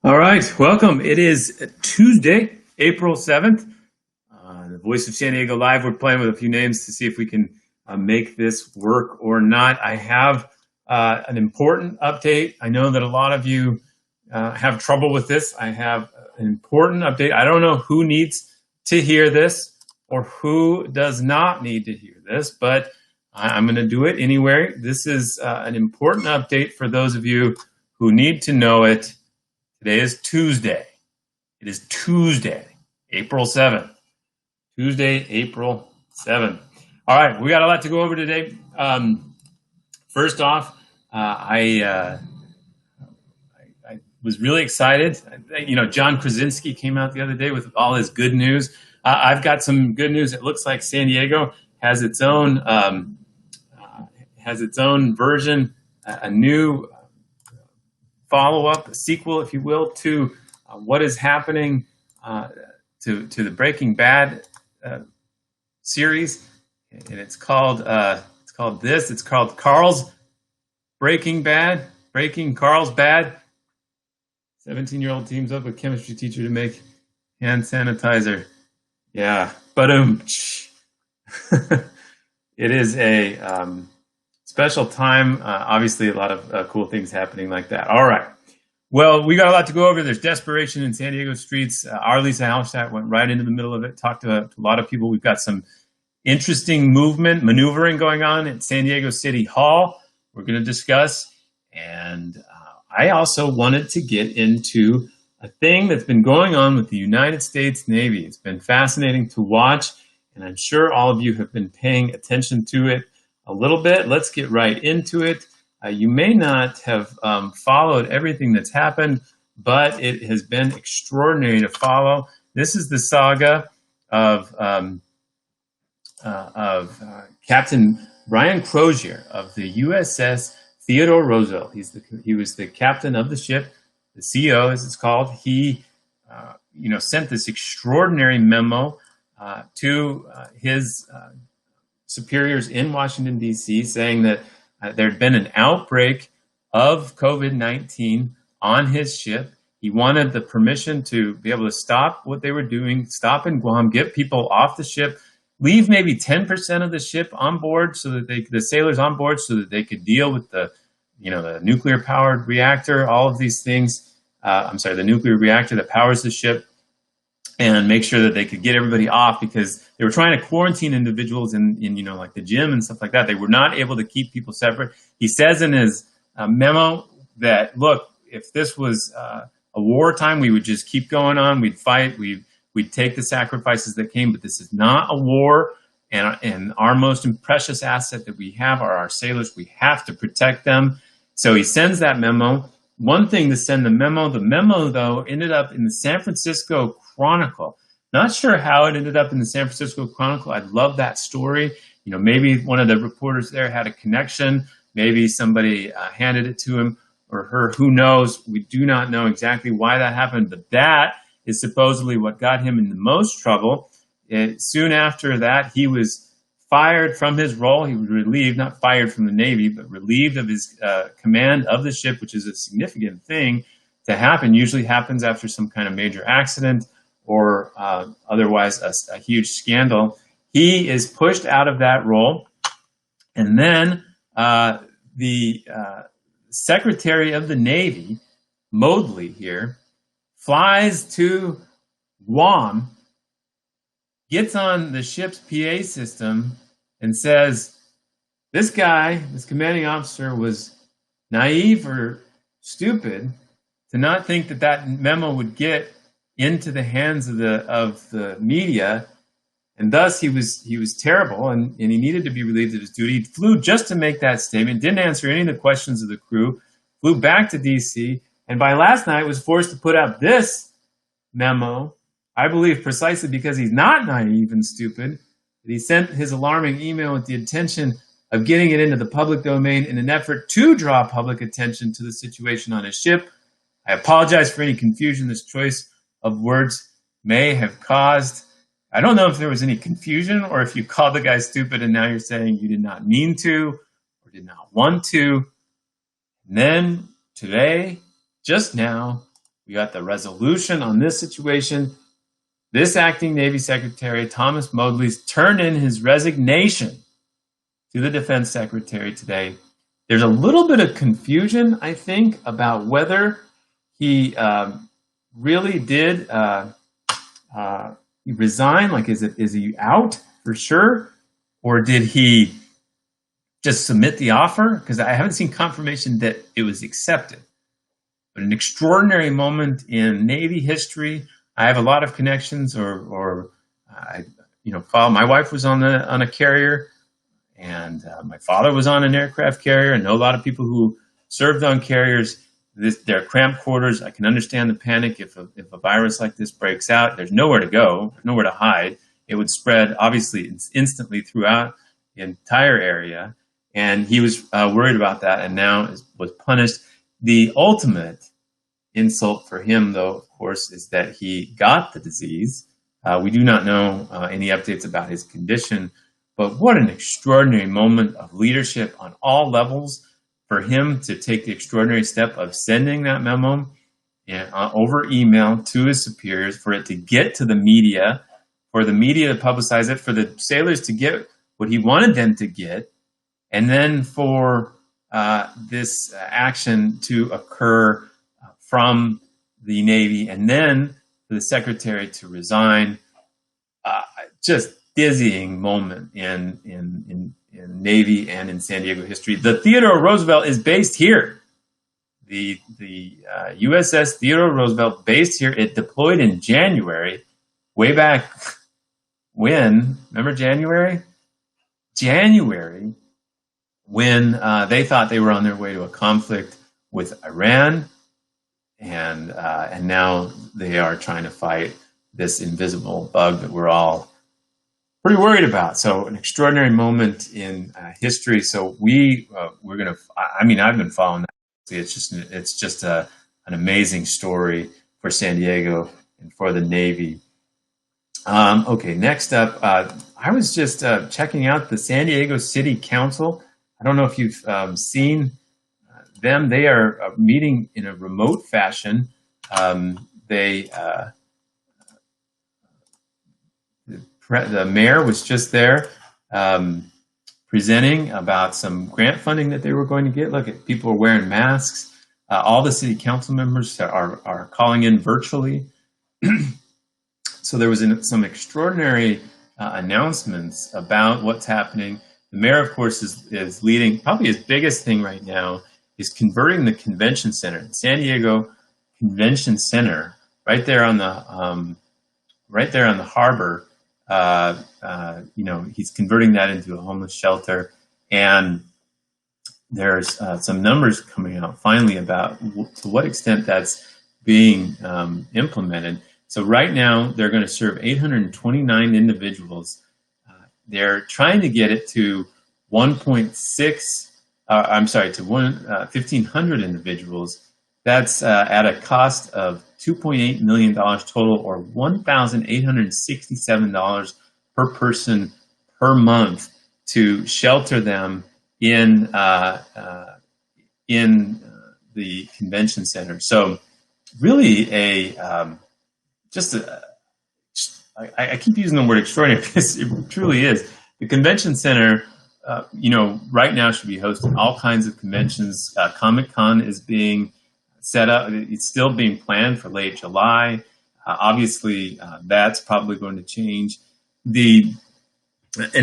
All right, welcome. It is Tuesday, April 7th. The Voice of San Diego Live. We're playing with a few names to see if we can make this work or not. I have an important update. I know that a lot of you have trouble with this. I have an important update. I don't know who needs to hear this or who does not need to hear this, but I'm going to do it anyway. This is an important update for those of you who need to know it. Today is Tuesday. It is Tuesday, April 7th. Tuesday, April 7th. All right, we got a lot to go over today. First off, I was really excited. You know, John Krasinski came out the other day with all his good news. I've got some good news. It looks like San Diego has its own version, a new follow-up, a sequel, if you will, to what is happening to the Breaking Bad series, and it's called Carl's Breaking Bad, Breaking Carl's Bad. 17-year-old teams up with chemistry teacher to make hand sanitizer. Yeah, but it is a special time. Obviously, a lot of cool things happening like that. All right. Well, we got a lot to go over. There's desperation in San Diego streets. Our Lisa Hallstatt went right into the middle of it, talked to a lot of people. We've got some interesting maneuvering going on at San Diego City Hall. We're going to discuss. And I also wanted to get into a thing that's been going on with the United States Navy. It's been fascinating to watch, and I'm sure all of you have been paying attention to it a little bit. Let's get right into it. You may not have followed everything that's happened, but it has been extraordinary to follow. This is the saga of Captain Brian Crozier of the USS Theodore Roosevelt. He was the captain of the ship, the CO as it's called. He sent this extraordinary memo to his superiors in Washington, D.C., saying that there had been an outbreak of COVID-19 on his ship. He wanted the permission to be able to stop what they were doing, stop in Guam, get people off the ship, leave maybe 10% of the ship on board so that the sailors on board so that they could deal with the nuclear powered reactor, all of these things. The nuclear reactor that powers the ship, and make sure that they could get everybody off, because they were trying to quarantine individuals in like the gym and stuff like that. They were not able to keep people separate. He says in his memo that, look, if this was a wartime, we would just keep going on. We'd fight. We'd take the sacrifices that came, but this is not a war. And our most precious asset that we have are our sailors. We have to protect them. So he sends that memo. One thing to send the memo, though, ended up in the San Francisco Chronicle. Not sure how it ended up in the San Francisco Chronicle. I'd love that story. Maybe one of the reporters there had a connection. Maybe somebody handed it to him or her. Who knows? We do not know exactly why that happened, but that is supposedly what got him in the most trouble. Soon after that, he was fired from his role. He was relieved, not fired from the Navy, but relieved of his command of the ship, which is a significant thing to happen. Usually happens after some kind of major accident or otherwise a huge scandal. He is pushed out of that role. And then the Secretary of the Navy, Modly here, flies to Guam, gets on the ship's PA system and says, this guy, this commanding officer, was naive or stupid to not think that memo would get into the hands of the media, and thus he was terrible, and he needed to be relieved of his duty. He flew just to make that statement, didn't answer any of the questions of the crew, flew back to D.C., and by last night was forced to put out this memo, I believe precisely because he's not naive and stupid, that he sent his alarming email with the intention of getting it into the public domain in an effort to draw public attention to the situation on his ship. I apologize for any confusion this choice of words may have caused. I don't know if there was any confusion or if you called the guy stupid and now you're saying you did not mean to or did not want to. And then today, just now, We got the resolution on this situation. This acting Navy Secretary, Thomas Modly's, turned in his resignation to the Defense Secretary today. There's a little bit of confusion, I think, about whether he really did resign. Like, is he out for sure? Or did he just submit the offer? Because I haven't seen confirmation that it was accepted. But an extraordinary moment in Navy history. I have a lot of connections, or follow. My wife was on a carrier, and my father was on an aircraft carrier. I know a lot of people who served on carriers. They're cramped quarters. I can understand the panic if a virus like this breaks out. There's nowhere to go, nowhere to hide. It would spread, obviously, instantly throughout the entire area. And he was worried about that, and now was punished. The ultimate insult for him, though, of course, is that he got the disease. We do not know any updates about his condition, but what an extraordinary moment of leadership on all levels for him to take the extraordinary step of sending that memo over email to his superiors, for it to get to the media, for the media to publicize it, for the sailors to get what he wanted them to get, and then for this action to occur from the Navy, and then for the Secretary to resign. Just dizzying moment in Navy and in San Diego history. The Theodore Roosevelt is based here. The USS Theodore Roosevelt, based here. It deployed in January, way back when. Remember January? January, when they thought they were on their way to a conflict with Iran, and now they are trying to fight this invisible bug that we're all pretty worried about. So an extraordinary moment in history. So we're gonna. I mean, I've been following that. It's just an amazing story for San Diego and for the Navy. Okay, next up, I was just checking out the San Diego City Council. I don't know if you've seen them. They are meeting in a remote fashion. The mayor was just there presenting about some grant funding that they were going to get. Look, at people are wearing masks. All the city council members are calling in virtually. So there was some extraordinary announcements about what's happening. The mayor, of course, is leading. Probably his biggest thing right now is converting the convention center, the San Diego Convention Center, right there on the harbor. He's converting that into a homeless shelter, and there's some numbers coming out finally about to what extent that's being implemented. So right now they're going to serve 829 individuals. They're trying to get it to 1,500 individuals. That's at a cost of $2.8 million total, or $1,867 per person per month, to shelter them in the convention center. So really I keep using the word extraordinary because it truly is. The convention center, right now should be hosting all kinds of conventions. Comic-Con is being set up. It's still being planned for late July. Obviously, that's probably going to change. And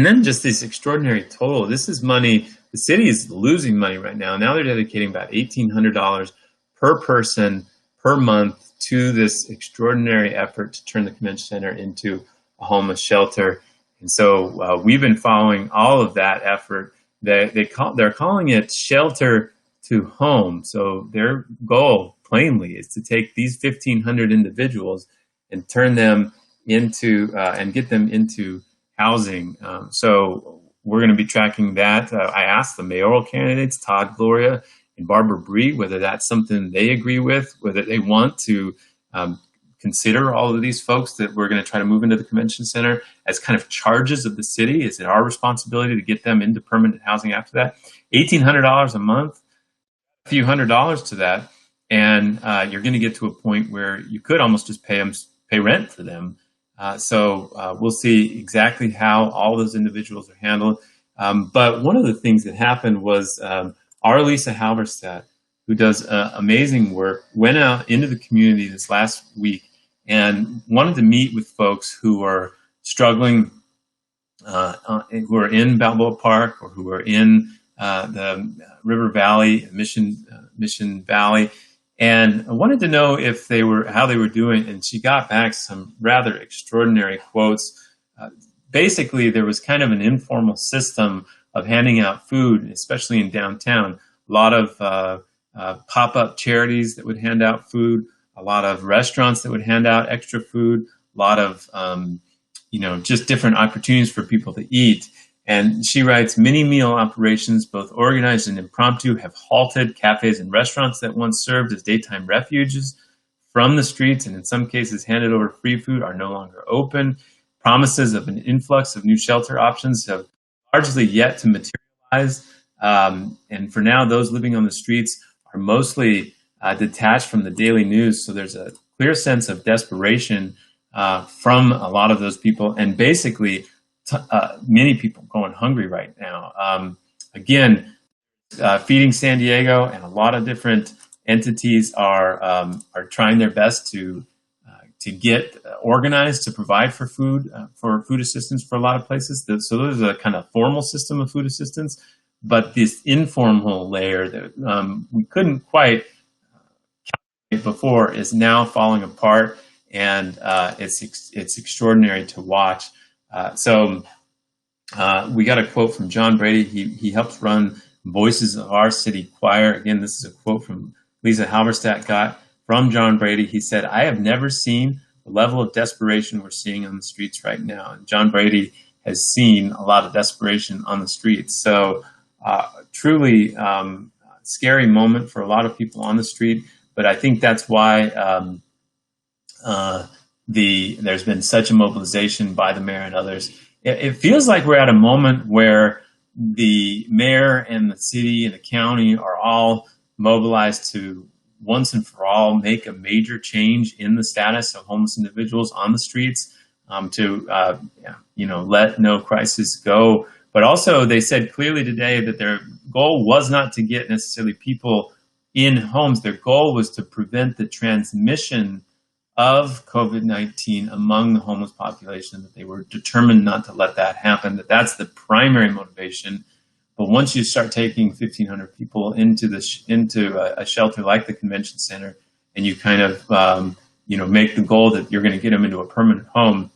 then just this extraordinary total. This is money. The city is losing money right now. Now they're dedicating about $1,800 per person per month to this extraordinary effort to turn the convention center into a homeless shelter. And so we've been following all of that effort. They're calling it Shelter to Home. So their goal, plainly, is to take these 1,500 individuals and turn them into and get them into housing. So we're going to be tracking that. I asked the mayoral candidates, Todd Gloria and Barbara Bree, whether that's something they agree with, whether they want to consider all of these folks that we're going to try to move into the convention center as kind of charges of the city. Is it our responsibility to get them into permanent housing after that? $1,800 a month, a few $100s to that. and you're going to get to a point where you could almost just pay rent for them. So we'll see exactly how all those individuals are handled. But one of the things that happened was our Lisa Halberstadt, who does amazing work, went out into the community this last week and wanted to meet with folks who are struggling, who are in Balboa Park or who are in the River Valley, Mission Valley, and I wanted to know if how they were doing. And she got back some rather extraordinary quotes. Basically, there was kind of an informal system of handing out food, especially in downtown. A lot of pop-up charities that would hand out food, a lot of restaurants that would hand out extra food, a lot of just different opportunities for people to eat. And she writes, many meal operations, both organized and impromptu, have halted. Cafes and restaurants that once served as daytime refuges from the streets and in some cases handed over free food are no longer open. Promises of an influx of new shelter options have largely yet to materialize. And for now, those living on the streets are mostly detached from the daily news. So there's a clear sense of desperation from a lot of those people. And basically, many people going hungry right now. Again, Feeding San Diego and a lot of different entities are trying their best to get organized to provide for food assistance for a lot of places. So there's a kind of formal system of food assistance, but this informal layer that we couldn't quite calculate before is now falling apart, and it's extraordinary to watch. So we got a quote from John Brady. He helps run Voices of Our City Choir. Again, this is a quote from Lisa Halberstadt got from John Brady. He said, "I have never seen the level of desperation we're seeing on the streets right now." And John Brady has seen a lot of desperation on the streets. So truly scary moment for a lot of people on the street. But I think that's why there's been such a mobilization by the mayor and others. It feels like we're at a moment where the mayor and the city and the county are all mobilized to once and for all make a major change in the status of homeless individuals on the streets, to let no crisis go. But also they said clearly today that their goal was not to get necessarily people in homes. Their goal was to prevent the transmission of COVID-19 among the homeless population, that they were determined not to let that happen, that's the primary motivation. But once you start taking 1,500 people into a shelter like the convention center, and you kind of make the goal that you're going to get them into a permanent home,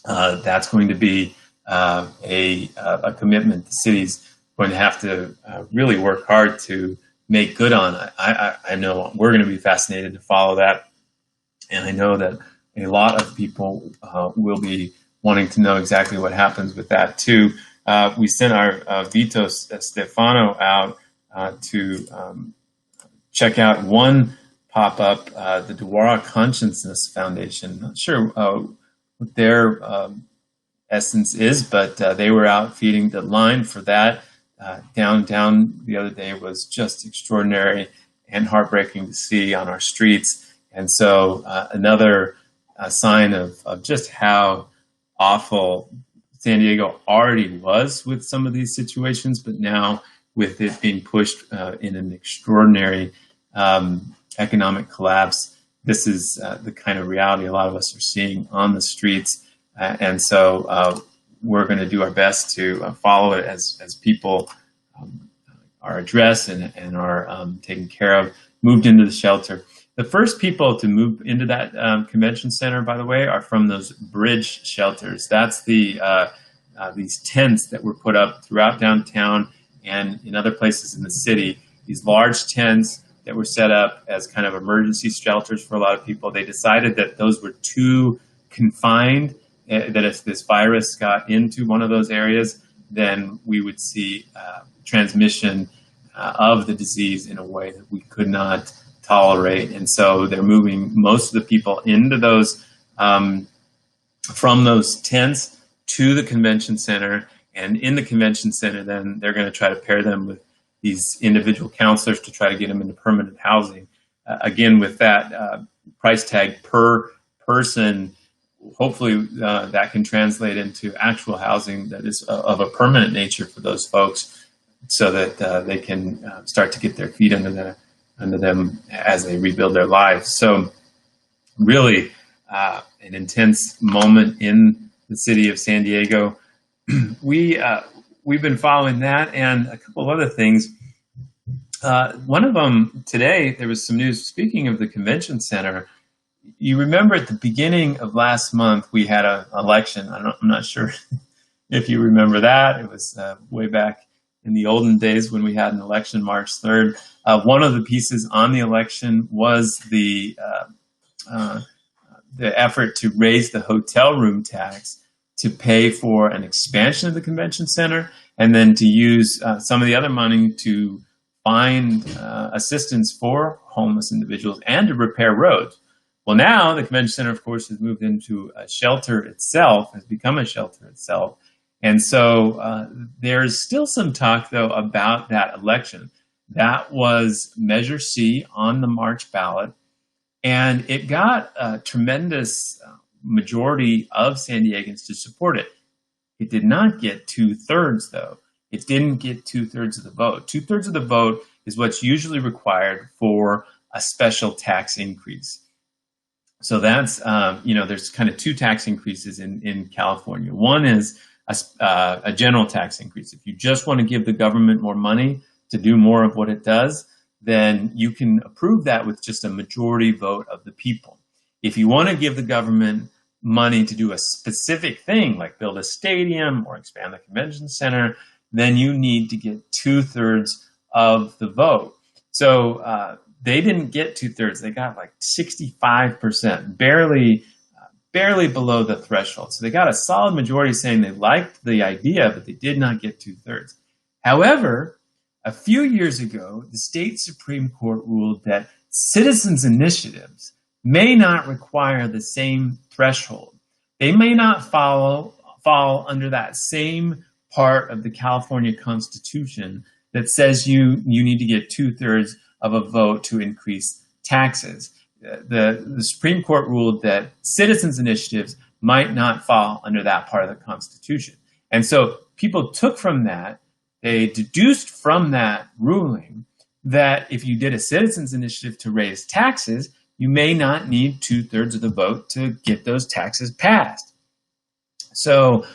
that's going to be a commitment the city's going to have to really work hard to make good on. I know we're going to be fascinated to follow that. And I know that a lot of people will be wanting to know exactly what happens with that too. We sent our Vito Stefano out to check out one pop-up, the Dewara Consciousness Foundation. Not sure what their essence is, but they were out feeding. The line for that downtown the other day was just extraordinary and heartbreaking to see on our streets. And so another sign of just how awful San Diego already was with some of these situations, but now with it being pushed in an extraordinary economic collapse, this is the kind of reality a lot of us are seeing on the streets. And so we're going to do our best to follow it as people are addressed and are taken care of, moved into the shelter. The first people to move into that convention center, by the way, are from those bridge shelters. That's these tents that were put up throughout downtown and in other places in the city. These large tents that were set up as kind of emergency shelters for a lot of people. They decided that those were too confined, that if this virus got into one of those areas, then we would see transmission of the disease in a way that we could not tolerate. And so they're moving most of the people into those from those tents to the convention center. And in the convention center, then they're going to try to pair them with these individual counselors to try to get them into permanent housing. again, with that price tag per person, hopefully that can translate into actual housing that is of a permanent nature for those folks, so that they can start to get their feet under them as they rebuild their lives. So really an intense moment in the city of San Diego. We've been following that and a couple of other things. One of them today, there was some news. Speaking of the convention center, you remember at the beginning of last month, we had an election. I'm not sure if you remember that. It was way back in the olden days when we had an election March 3rd. One of the pieces on the election was the effort to raise the hotel room tax to pay for an expansion of the convention center, and then to use some of the other money to find assistance for homeless individuals and to repair roads. Well, now the convention center, of course, has moved into a shelter itself, has become a shelter itself. And so there's still some talk, though, about that election. That was Measure C on the March ballot, and it got a tremendous majority of San Diegans to support it. It did not get 2/3, though. It didn't get 2/3 of the vote. 2/3 of the vote is what's usually required for a special tax increase. So that's, there's kind of two tax increases in California. One is a general tax increase. If you just want to give the government more money to do more of what it does, then you can approve that with just a majority vote of the people. If you want to give the government money to do a specific thing, like build a stadium or expand the convention center, then you need to get 2/3 of the vote. So they didn't get 2/3. They got like 65%, barely below the threshold. So they got a solid majority saying they liked the idea, but they did not get 2/3. However, a few years ago, the state Supreme Court ruled that citizens' initiatives may not require the same threshold. They may not fall under that same part of the California Constitution that says you need to get 2/3 of a vote to increase taxes. The Supreme Court ruled that citizens' initiatives might not fall under that part of the Constitution. And so people took from that, they deduced from that ruling that if you did a citizens' initiative to raise taxes, you may not need 2/3 of the vote to get those taxes passed. So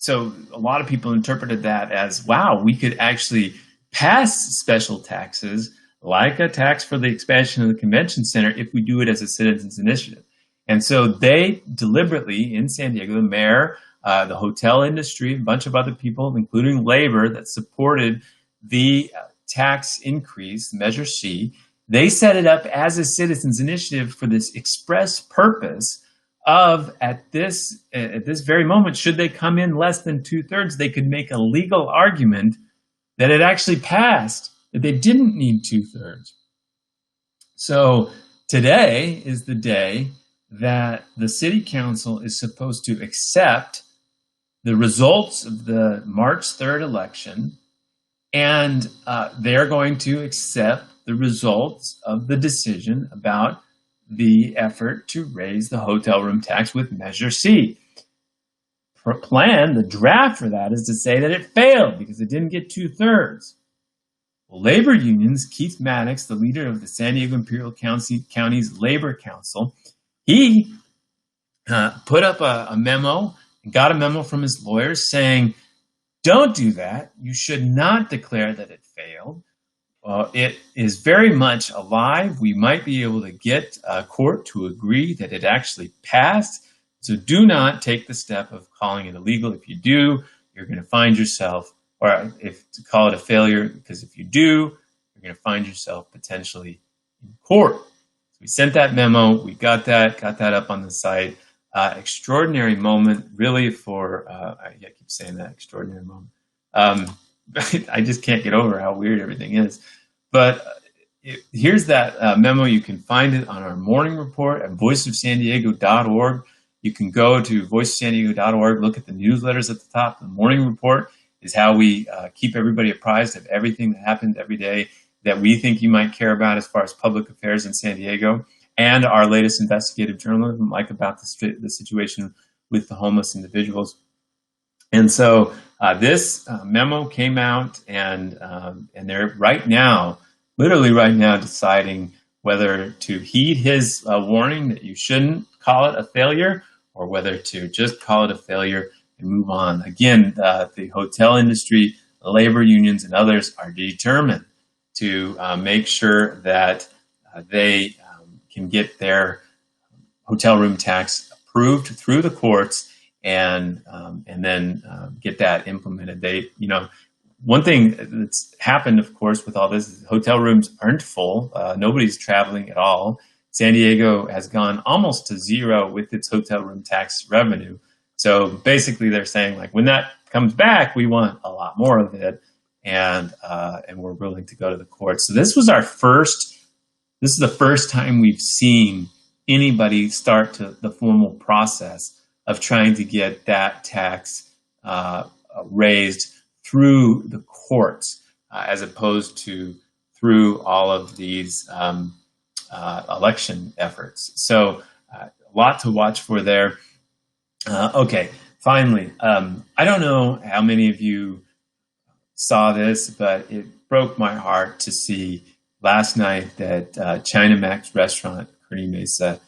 so a lot of people interpreted that as, wow, we could actually pass special taxes like a tax for the expansion of the convention center if we do it as a citizens initiative. And so they deliberately, in San Diego, the mayor, the hotel industry, a bunch of other people, including labor, that supported the tax increase, Measure C, they set it up as a citizens initiative for this express purpose of, at this very moment, should they come in less than 2/3, they could make a legal argument that it actually passed, that they didn't need 2/3. So today is the day that the city council is supposed to accept the results of the March 3rd election, and they're going to accept the results of the decision about the effort to raise the hotel room tax with Measure C. The draft for that is to say that it failed because it didn't get 2/3. Well, labor unions, Keith Maddox, the leader of the San Diego Imperial County's Labor Council, he put up a memo and got a memo from his lawyers saying, don't do that. You should not declare that it failed. It is very much alive. We might be able to get a court to agree that it actually passed. So do not take the step of calling it illegal. If you do, you're going to find yourself, or if to call it a failure, because if you do, you're going to find yourself potentially in court. So we sent that memo. We got that up on the site. Extraordinary moment, really, for, I keep saying that, extraordinary moment. I just can't get over how weird everything is. But here's that memo. You can find it on our morning report at voiceofsandiego.org. You can go to voiceofsandiego.org, look at the newsletters at the top. The morning report is how we keep everybody apprised of everything that happens every day that we think you might care about as far as public affairs in San Diego, and our latest investigative journalism, like about the situation with the homeless individuals. And so this memo came out, and they're right now, literally right now, deciding whether to heed his warning that you shouldn't call it a failure, or whether to just call it a failure and move on. Again, the hotel industry, the labor unions, and others are determined to make sure that they can get their hotel room tax approved through the courts, and then get that implemented. One thing that's happened, of course, with all this is hotel rooms aren't full. Nobody's traveling at all. San Diego has gone almost to zero with its hotel room tax revenue. So basically they're saying, like, when that comes back, we want a lot more of it, and we're willing to go to the courts. So this is the first time we've seen anybody start the formal process of trying to get that tax raised through the courts, as opposed to through all of these election efforts. So a lot to watch for there. Okay, finally, I don't know how many of you saw this, but it broke my heart to see last night that China Max restaurant, Kearny Mesa,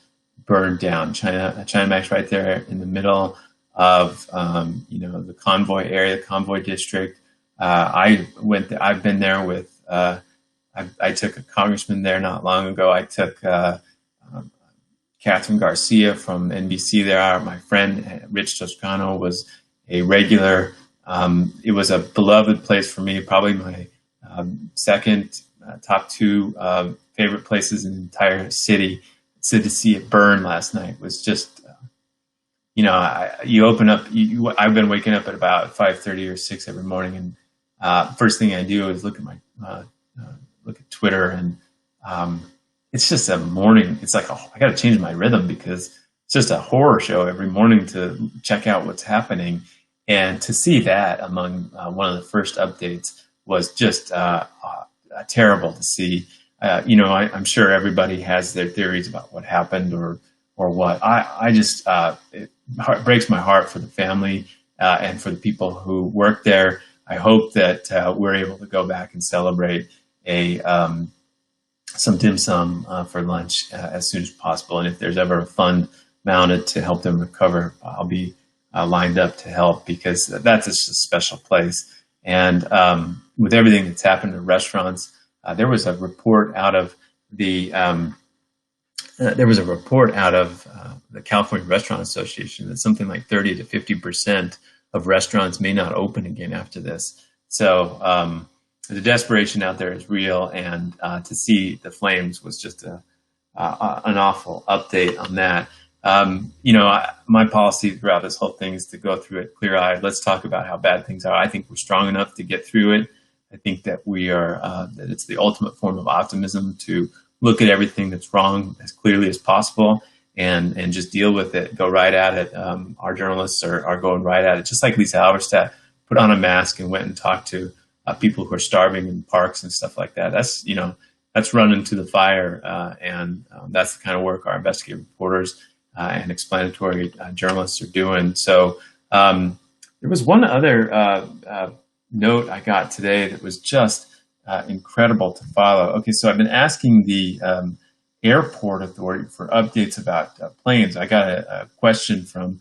burned down. China Max right there in the middle of the Convoy area, the Convoy district. I've been there with. I took a congressman there not long ago. I took Catherine Garcia from NBC there. My friend Rich Toscano was a regular. It was a beloved place for me, probably my second top two favorite places in the entire city. So to see it burn last night was just, you open up. I've been waking up at about 5:30 or 6 every morning, and first thing I do is look at Twitter, and it's just a morning. It's like I got to change my rhythm, because it's just a horror show every morning to check out what's happening, and to see that among one of the first updates was just terrible to see. I'm sure everybody has their theories about what happened or what. I just it breaks my heart for the family and for the people who work there. I hope that we're able to go back and celebrate some dim sum for lunch as soon as possible. And if there's ever a fund mounted to help them recover, I'll be lined up to help, because that's just a special place. And with everything that's happened to restaurants, there was a report out of the California Restaurant Association that something like 30 to 50% of restaurants may not open again after this. So the desperation out there is real, and to see the flames was just an awful update on that. My policy throughout this whole thing is to go through it clear-eyed. Let's talk about how bad things are. I think we're strong enough to get through it. I think that we are, that it's the ultimate form of optimism to look at everything that's wrong as clearly as possible and just deal with it, go right at it. Our journalists are going right at it. Just like Lisa Halverstadt put on a mask and went and talked to people who are starving in parks and stuff like that. That's running to the fire, and that's the kind of work our investigative reporters and explanatory journalists are doing. So there was one other note I got today that was just incredible to follow. Okay, so I've been asking the airport authority for updates about planes. I got a question from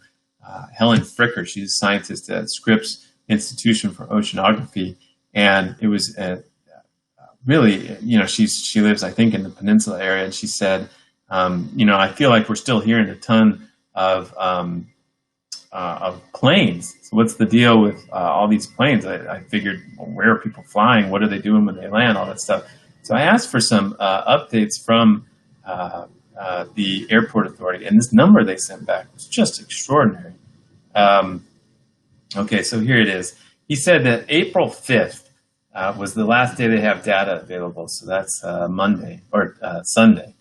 Helen Fricker. She's a scientist at Scripps Institution for Oceanography, and it was really, she lives, I think, in the Peninsula area, and she said, I feel like we're still hearing a ton of planes. So what's the deal with all these planes? I figured, where are people flying? What are they doing when they land? All that stuff. So I asked for some updates from the airport authority, and this number they sent back was just extraordinary. Okay, so here it is. He said that April 5th was the last day they have data available, so that's Monday or Sunday.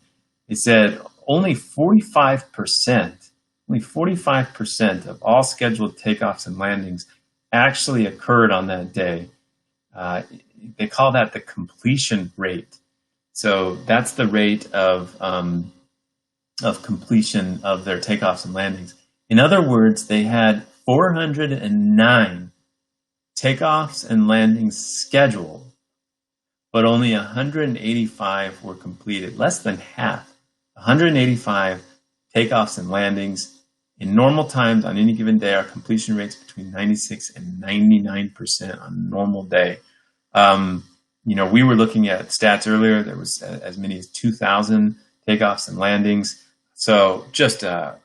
He said only 45% of all scheduled takeoffs and landings actually occurred on that day. they call that the completion rate. So that's the rate of completion of their takeoffs and landings. In other words, they had 409 takeoffs and landings scheduled, but only 185 were completed, less than half. 185 takeoffs and landings. In normal times, on any given day, our completion rates between 96 and 99% on a normal day. We were looking at stats earlier. There was as many as 2,000 takeoffs and landings. So just a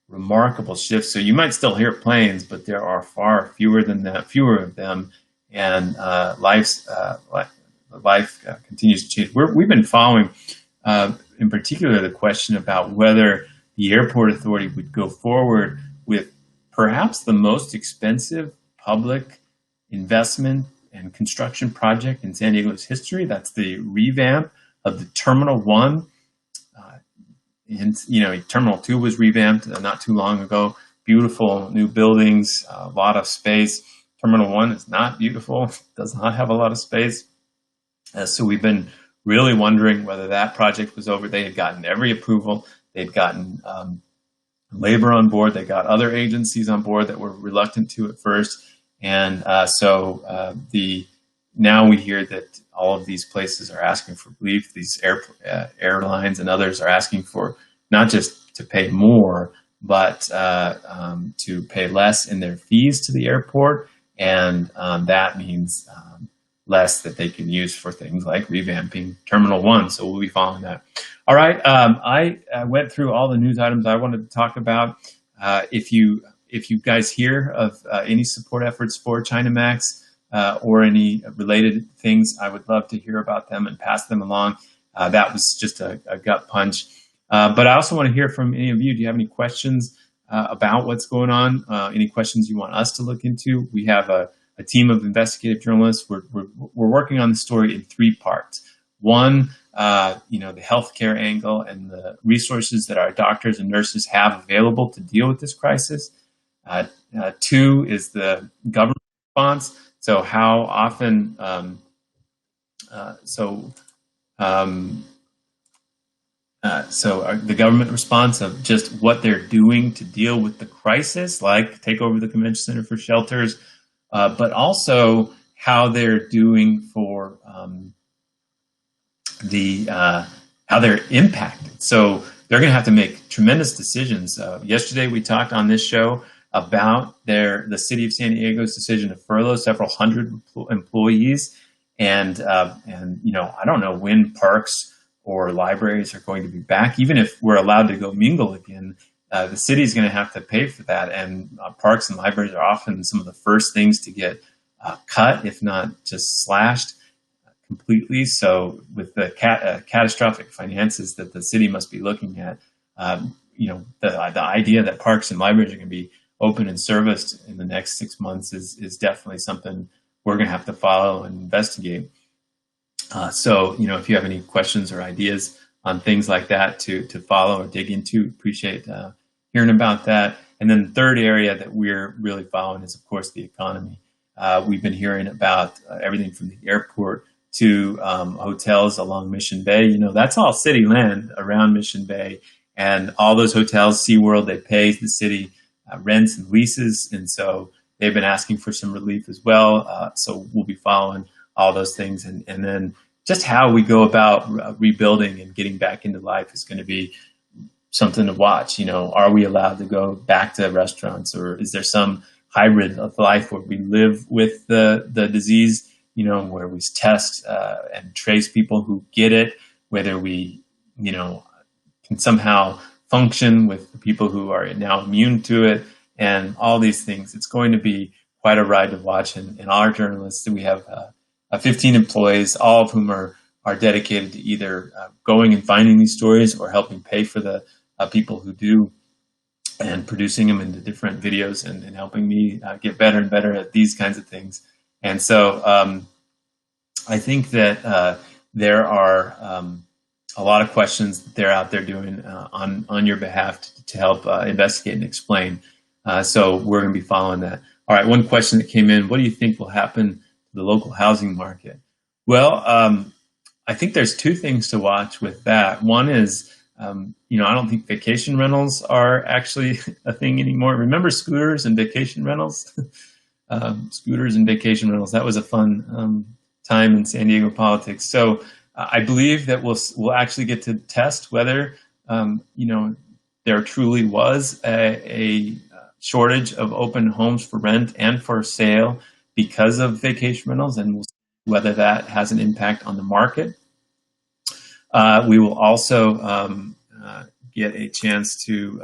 remarkable shift. So you might still hear planes, but there are far fewer of them, and life continues to change. We've been following, in particular, the question about whether the airport authority would go forward with perhaps the most expensive public investment and construction project in San Diego's history. That's the revamp of the Terminal 1. Terminal 2 was revamped not too long ago. Beautiful new buildings, a lot of space. Terminal 1 is not beautiful, does not have a lot of space. So we've been really wondering whether that project was over. They had gotten every approval. They'd gotten labor on board. They got other agencies on board that were reluctant to at first. And now we hear that all of these places are asking for relief. These airlines and others are asking for not just to pay more, but to pay less in their fees to the airport. And that means less that they can use for things like revamping Terminal 1. So we'll be following that. All right. I went through all the news items I wanted to talk about. If you guys hear of any support efforts for Chinamax or any related things, I would love to hear about them and pass them along. That was just a gut punch. But I also want to hear from any of you. Do you have any questions about what's going on? Any questions you want us to look into? We have a team of investigative journalists. We're working on the story in 3 parts. One, the healthcare angle and the resources that our doctors and nurses have available to deal with this crisis. 2 is the government response. So how often, the government response of just what they're doing to deal with the crisis, like take over the convention center for shelters, but also how they're doing for how they're impacted. So they're going to have to make tremendous decisions. Yesterday we talked on this show about the city of San Diego's decision to furlough several hundred employees, and I don't know when parks or libraries are going to be back. Even if we're allowed to go mingle again, the city is going to have to pay for that, and parks and libraries are often some of the first things to get cut, if not just slashed completely. So with the catastrophic finances that the city must be looking at, the idea that parks and libraries are going to be open and serviced in the next 6 months is definitely something we're going to have to follow and investigate. So if you have any questions or ideas on things like that to follow or dig into, appreciate hearing about that. And then the third area that we're really following is, of course, the economy. We've been hearing about everything from the airport to hotels along Mission Bay. That's all city land around Mission Bay, and all those hotels, SeaWorld, they pay the city rents and leases, and so they've been asking for some relief as well. So we'll be following all those things, and then just how we go about rebuilding and getting back into life is going to be something to watch. Are we allowed to go back to restaurants, or is there some hybrid of life where we live with the disease, where we test and trace people who get it, whether we, can somehow function with the people who are now immune to it, and all these things. It's going to be quite a ride to watch. And our journalists, we have 15 employees, all of whom are dedicated to either going and finding these stories or helping pay for the people who do, and producing them into different videos and helping me get better and better at these kinds of things. And so I think that there are a lot of questions that they're out there doing on your behalf to help investigate and explain. So we're going to be following that. All right, one question that came in: what do you think will happen to the local housing market. Well, I think there's two things to watch with that. One is, I don't think vacation rentals are actually a thing anymore. Remember scooters and vacation rentals? Scooters and vacation rentals. That was a fun time in San Diego politics. So I believe that we'll actually get to test whether there truly was a shortage of open homes for rent and for sale because of vacation rentals, and we'll see whether that has an impact on the market. We will also get a chance to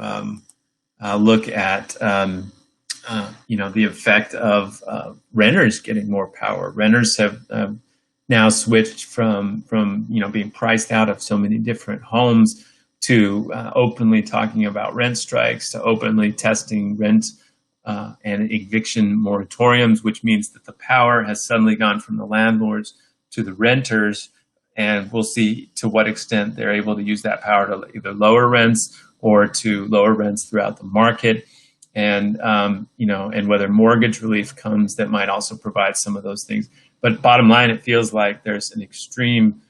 look at the effect of renters getting more power. Renters have now switched from being priced out of so many different homes to openly talking about rent strikes, to openly testing rent and eviction moratoriums, which means that the power has suddenly gone from the landlords to the renters. And we'll see to what extent they're able to use that power to either lower rents or to lower rents throughout the market. And, and whether mortgage relief comes, that might also provide some of those things. But bottom line, it feels like there's an extreme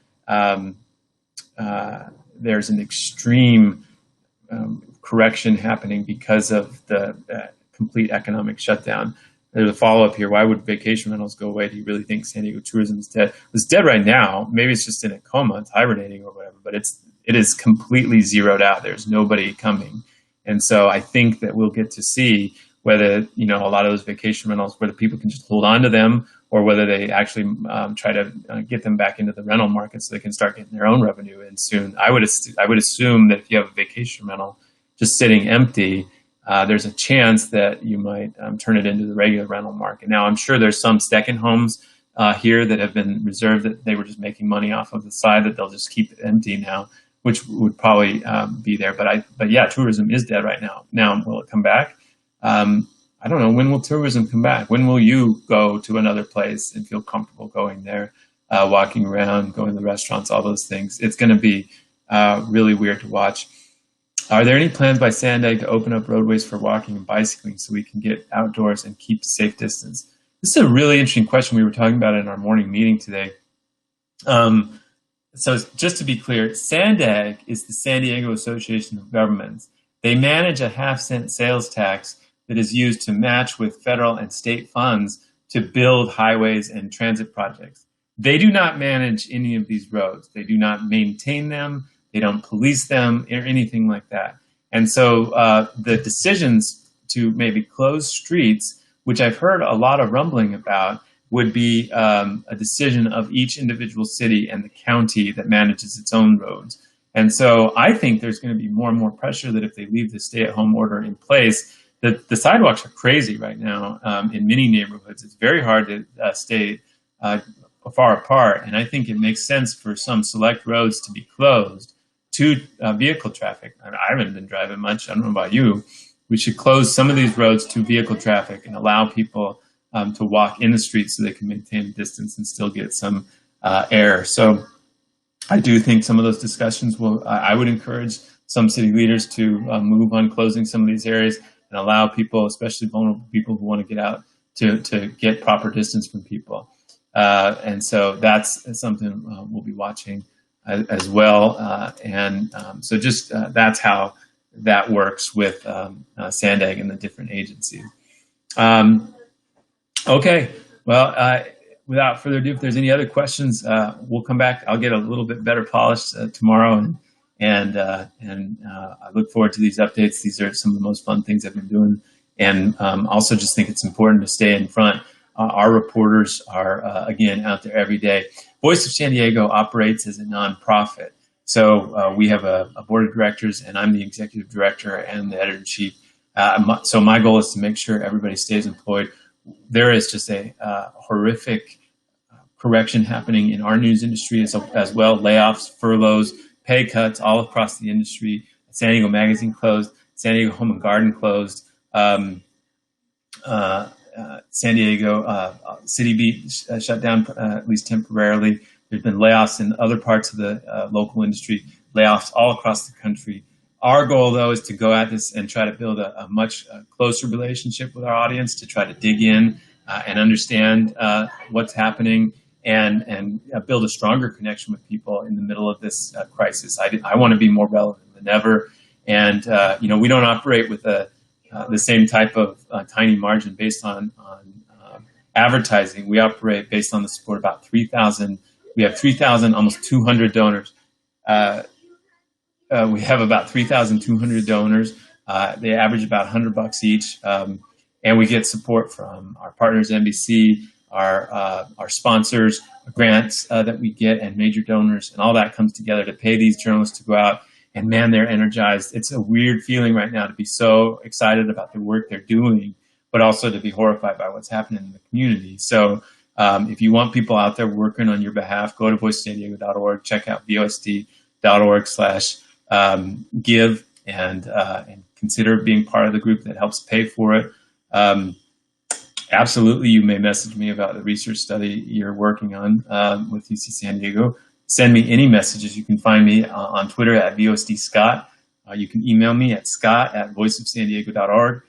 correction happening because of the complete economic shutdown. There's a follow-up here. Why would vacation rentals go away? Do you really think San Diego tourism is dead? It's dead right now. Maybe it's just in a coma. It's hibernating or whatever. But it is completely zeroed out. There's nobody coming. And so I think that we'll get to see whether, a lot of those vacation rentals, whether people can just hold on to them or whether they actually try to get them back into the rental market so they can start getting their own revenue in soon. I would assume that if you have a vacation rental just sitting empty, there's a chance that you might turn it into the regular rental market. Now, I'm sure there's some second homes here that have been reserved that they were just making money off of the side that they'll just keep it empty now, which would probably be there. But yeah, tourism is dead right now. Now, will it come back? I don't know. When will tourism come back? When will you go to another place and feel comfortable going there, walking around, going to the restaurants, all those things? It's going to be really weird to watch. Are there any plans by Sandag to open up roadways for walking and bicycling so we can get outdoors and keep safe distance? This is a really interesting question. We were talking about it in our morning meeting today. So just to be clear, Sandag is the San Diego Association of Governments. They manage a half-cent sales tax that is used to match with federal and state funds to build highways and transit projects. They do not manage any of these roads. They do not maintain them. They don't police them or anything like that. And so the decisions to maybe close streets, which I've heard a lot of rumbling about, would be a decision of each individual city and the county that manages its own roads. And so I think there's going to be more and more pressure that if they leave the stay-at-home order in place, that the sidewalks are crazy right now in many neighborhoods. It's very hard to stay far apart. And I think it makes sense for some select roads to be closed to vehicle traffic. I haven't been driving much. I don't know about you. We should close some of these roads to vehicle traffic and allow people to walk in the streets so they can maintain a distance and still get some air. So I do think some of those discussions I would encourage some city leaders to move on closing some of these areas and allow people, especially vulnerable people who want to get out, to get proper distance from people. And so that's something we'll be watching as well. So just that's how that works with Sandag and the different agencies. Okay, well, without further ado, if there's any other questions, we'll come back. I'll get a little bit better polished tomorrow, and I look forward to these updates. These are some of the most fun things I've been doing, and also just think it's important to stay in front. Our reporters are, again, out there every day. Voice of San Diego operates as a nonprofit. So we have a board of directors, and I'm the executive director and the editor-in-chief. So my goal is to make sure everybody stays employed. There is just a horrific correction happening in our news industry as well. Layoffs, furloughs, pay cuts all across the industry. San Diego Magazine closed. San Diego Home and Garden closed. San Diego City Beach shut down, at least temporarily. There's been layoffs in other parts of the local industry, layoffs all across the country. Our goal, though, is to go at this and try to build a much closer relationship with our audience, to try to dig in and understand what's happening, and build a stronger connection with people in the middle of this crisis. I want to be more relevant than ever, and we don't operate with the same type of tiny margin based on advertising. We operate based on the support of about 3,000. We have 3,000, almost 200 donors. We have about 3,200 donors. They average about $100 each, and we get support from our partners, NBC, our sponsors, grants that we get, and major donors, and all that comes together to pay these journalists to go out. And man, they're energized. It's a weird feeling right now to be so excited about the work they're doing, but also to be horrified by what's happening in the community. So if you want people out there working on your behalf, go to voiceofsandiego.org, check out vosd.org/give, and consider being part of the group that helps pay for it. Absolutely, you may message me about the research study you're working on with UC San Diego. Send me any messages. You can find me on Twitter at VOSDScott. You can email me at scott@voiceofsandiego.org,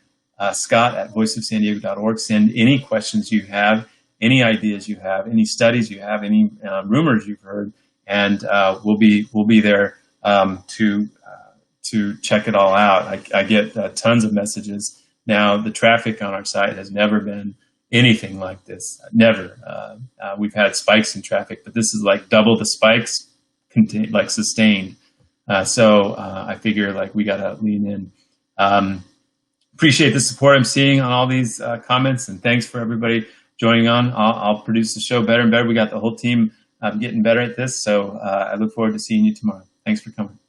scott@voiceofsandiego.org. Send any questions you have, any ideas you have, any studies you have, any rumors you've heard, and we'll be there to check it all out. I get tons of messages. Now, the traffic on our site has never been anything like this. Never. We've had spikes in traffic, but this is like double the spikes, sustained. So I figure we got to lean in. Appreciate the support I'm seeing on all these comments, and thanks for everybody joining on. I'll produce the show better and better. We got the whole team getting better at this, so I look forward to seeing you tomorrow. Thanks for coming.